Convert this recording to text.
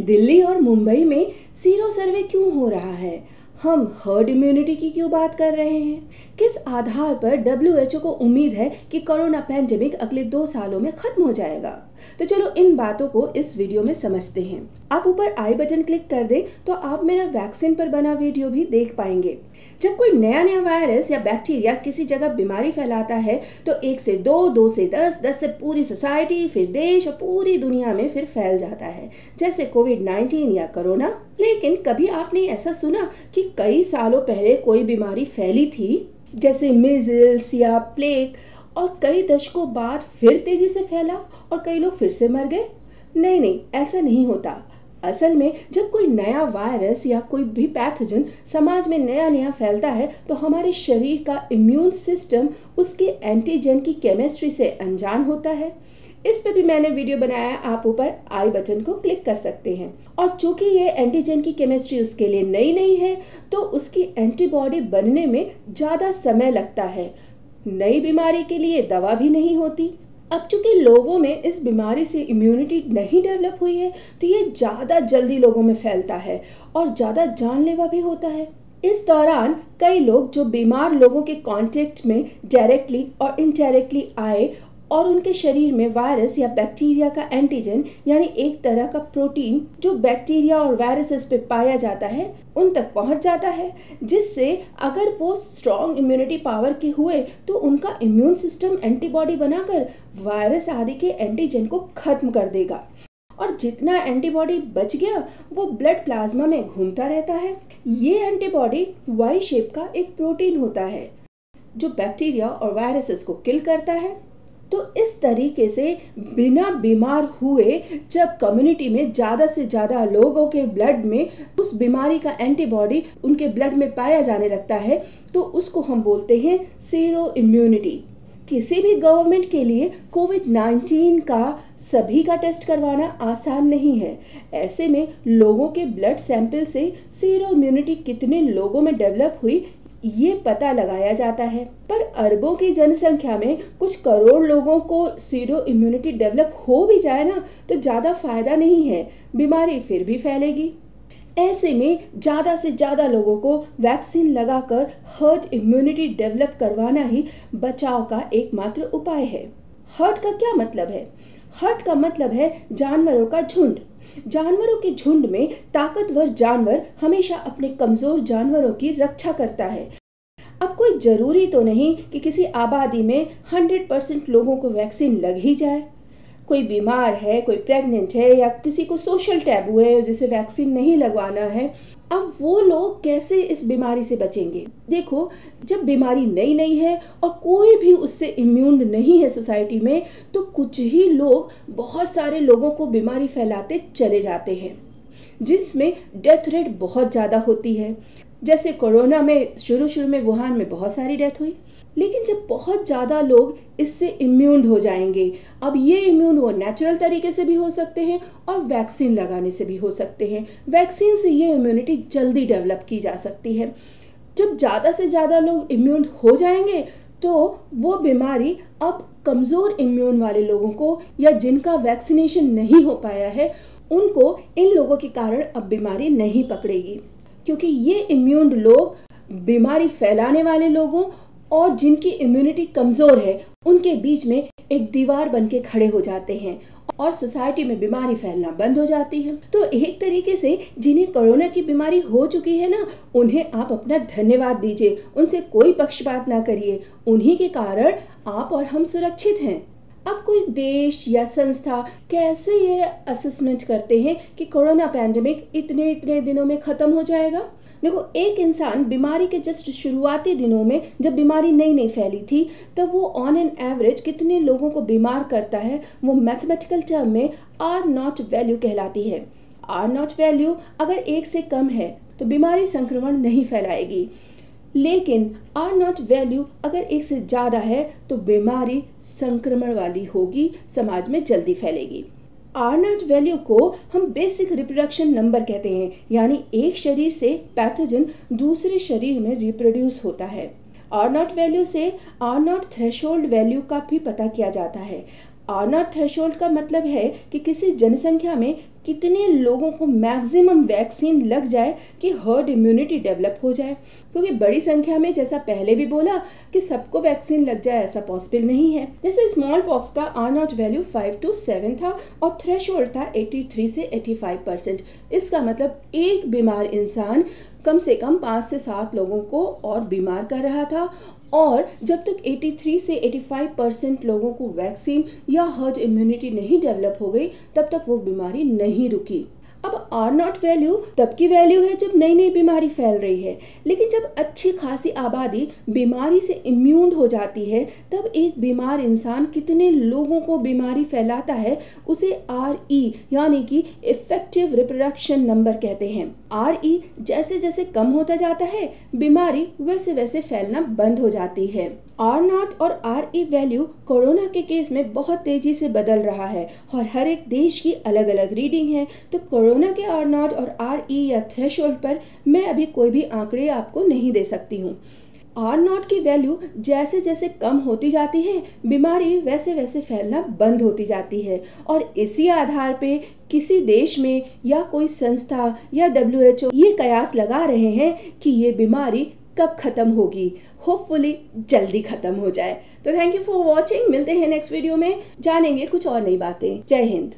दिल्ली और मुंबई में sero survey क्यों हो रहा है? हम हर्ड इम्यूनिटी की क्यों बात कर रहे हैं? किस आधार पर WHO को उम्मीद है कि कोरोना पैंडेमिक अगले 2 सालों में खत्म हो जाएगा? तो चलो इन बातों को इस वीडियो में समझते हैं। आप ऊपर आई बटन क्लिक कर दें तो आप मेरा वैक्सीन पर बना वीडियो भी देख पाएंगे। जब कोई नया वायरस या बैक्टीरिया किसी जगह बीमारी फैलाता है तो 1 से 2, 2 से 10, 10 से पूरी सोसाइटी, फिर देश और पूरी दुनिया में फिर फैल जाता है, जैसे कोविड-19 या कोरोना। लेकिन कभी आपने ऐसा सुना कि कई सालों पहले कोई बीमारी फैली थी, जैसे मीजल्स या प्लेग, और कई दशकों बाद फिर तेजी से फैला और कई लोग फिर से मर गए? नहीं, ऐसा नहीं होता। असल में जब कोई नया वायरस या कोई भी पैथोजन समाज में नया फैलता है तो हमारे शरीर का इम्यून सिस्टम उसके एंटीजन की केमिस्ट्री से अनजान होता है। इस पे भी मैंने वीडियो बनाया, आप ऊपर आई बटन को क्लिक कर सकते हैं। और चूंकि ये एंटीजन की केमिस्ट्री उसके लिए नई है तो उसकी एंटीबॉडी बनने में ज़्यादा समय लगता है। नई बीमारी के लिए दवा भी नहीं होती। अब चूंकि लोगों में इस बीमारी से इम्यूनिटी नहीं डेवलप हुई है तो ये ज़्यादा जल्दी लोगों में फैलता है और ज़्यादा जानलेवा भी होता है। इस दौरान कई लोग जो बीमार लोगों के कांटेक्ट में डायरेक्टली और इनडायरेक्टली आए और उनके शरीर में वायरस या बैक्टीरिया का एंटीजन यानी एक तरह का प्रोटीन जो बैक्टीरिया और वायरसेस पे पाया जाता है उन तक पहुंच जाता है, जिससे अगर वो स्ट्रॉन्ग इम्यूनिटी पावर के हुए तो उनका इम्यून सिस्टम एंटीबॉडी बनाकर वायरस आदि के एंटीजन को खत्म कर देगा और जितना एंटीबॉडी बच गया वो ब्लड प्लाज्मा में घूमता रहता है। ये एंटीबॉडी वाई शेप का एक प्रोटीन होता है जो बैक्टीरिया और वायरसेस को किल करता है। तो इस तरीके से बिना बीमार हुए जब कम्युनिटी में ज़्यादा से ज़्यादा लोगों के ब्लड में उस बीमारी का एंटीबॉडी उनके ब्लड में पाया जाने लगता है तो उसको हम बोलते हैं सीरो इम्यूनिटी। किसी भी गवर्नमेंट के लिए कोविड-19 का सभी का टेस्ट करवाना आसान नहीं है। ऐसे में लोगों के ब्लड सैंपल से सीरो इम्यूनिटी कितने लोगों में डेवलप हुई ये पता लगाया जाता है। पर अरबों की जनसंख्या में कुछ करोड़ लोगों को सीरो इम्यूनिटी डेवलप हो भी जाए ना तो ज़्यादा फायदा नहीं है, बीमारी फिर भी फैलेगी। ऐसे में ज़्यादा से ज़्यादा लोगों को वैक्सीन लगाकर हर्ड इम्यूनिटी डेवलप करवाना ही बचाव का एकमात्र उपाय है। हर्ड का क्या मतलब है? हर्ड का मतलब है जानवरों का झुंड। जानवरों के झुंड में ताकतवर जानवर हमेशा अपने कमजोर जानवरों की रक्षा करता है। अब कोई जरूरी तो नहीं कि किसी आबादी में 100% लोगों को वैक्सीन लग ही जाए। कोई बीमार है, कोई प्रेग्नेंट है या किसी को सोशल टैबू है जिसे वैक्सीन नहीं लगवाना है, अब वो लोग कैसे इस बीमारी से बचेंगे? देखो, जब बीमारी नई है और कोई भी उससे इम्यून नहीं है सोसाइटी में तो कुछ ही लोग बहुत सारे लोगों को बीमारी फैलाते चले जाते हैं, जिसमें डेथ रेट बहुत ज़्यादा होती है। जैसे कोरोना में शुरू में वुहान में बहुत सारी डेथ हुई, लेकिन जब बहुत ज़्यादा लोग इससे इम्यून हो जाएंगे, अब ये इम्यून वो नेचुरल तरीके से भी हो सकते हैं और वैक्सीन लगाने से भी हो सकते हैं। वैक्सीन से ये इम्यूनिटी जल्दी डेवलप की जा सकती है। जब ज़्यादा से ज़्यादा लोग इम्यून हो जाएंगे तो वो बीमारी अब कमज़ोर इम्यून वाले लोगों को या जिनका वैक्सीनेशन नहीं हो पाया है उनको इन लोगों के कारण अब बीमारी नहीं पकड़ेगी, क्योंकि ये इम्यून लोग बीमारी फैलाने वाले लोगों और जिनकी इम्यूनिटी कमज़ोर है उनके बीच में एक दीवार बन के खड़े हो जाते हैं और सोसाइटी में बीमारी फैलना बंद हो जाती है। तो एक तरीके से जिन्हें कोरोना की बीमारी हो चुकी है ना, उन्हें आप अपना धन्यवाद दीजिए, उनसे कोई पक्षपात ना करिए। उन्हीं के कारण आप और हम सुरक्षित हैं। अब कोई देश या संस्था कैसे ये असेसमेंट करते हैं कि कोरोना पैंडेमिक इतने दिनों में ख़त्म हो जाएगा? देखो, एक इंसान बीमारी के जस्ट शुरुआती दिनों में जब बीमारी नई फैली थी तब वो ऑन एन एवरेज कितने लोगों को बीमार करता है वो मैथमेटिकल टर्म में R0 वैल्यू कहलाती है। R0 वैल्यू अगर 1 से कम है तो बीमारी संक्रमण नहीं फैलाएगी, लेकिन R0 वैल्यू अगर 1 से ज़्यादा है तो बीमारी संक्रमण वाली होगी, समाज में जल्दी फैलेगी। R0 वैल्यू को हम बेसिक रिप्रोडक्शन नंबर कहते हैं, यानी एक शरीर से पैथोजन दूसरे शरीर में रिप्रोड्यूस होता है। R0 वैल्यू से R0 थ्रेशोल्ड वैल्यू का भी पता किया जाता है। R0 थ्रेशोल्ड का मतलब है कि किसी जनसंख्या में कितने लोगों को मैक्सिमम वैक्सीन लग जाए कि हर्ड इम्यूनिटी डेवलप हो जाए, क्योंकि बड़ी संख्या में, जैसा पहले भी बोला, कि सबको वैक्सीन लग जाए ऐसा पॉसिबल नहीं है। जैसे स्मॉल पॉक्स का R0 वैल्यू 5 to 7 था और थ्रेशोल्ड था 83 से 85%। इसका मतलब एक बीमार इंसान कम से कम 5 से 7 लोगों को और बीमार कर रहा था, और जब तक 83 से 85% लोगों को वैक्सीन या हर्ड इम्यूनिटी नहीं डेवलप हो गई तब तक वो बीमारी नहीं रुकी। अब R0 वैल्यू तब की वैल्यू है जब नई नई बीमारी फैल रही है, लेकिन जब अच्छी खासी आबादी बीमारी से इम्यून हो जाती है तब एक बीमार इंसान कितने लोगों को बीमारी फैलाता है उसे RE यानी कि इफेक्टिव रिप्रोडक्शन नंबर कहते हैं। RE जैसे जैसे कम होता जाता है बीमारी वैसे वैसे फैलना बंद हो जाती है। R0 और RE वैल्यू कोरोना के केस में बहुत तेजी से बदल रहा है और हर एक देश की अलग अलग रीडिंग है, तो कोरोना के R0 और RE या थ्रेशोल्ड पर मैं अभी कोई भी आंकड़े आपको नहीं दे सकती हूँ। R0 की वैल्यू जैसे जैसे कम होती जाती है बीमारी वैसे वैसे फैलना बंद होती जाती है, और इसी आधार पे किसी देश में या कोई संस्था या WHO ये कयास लगा रहे हैं कि ये बीमारी कब खत्म होगी। होपफुली जल्दी खत्म हो जाए। तो थैंक यू फॉर वॉचिंग। मिलते हैं नेक्स्ट वीडियो में, जानेंगे कुछ और नई बातें। जय हिंद।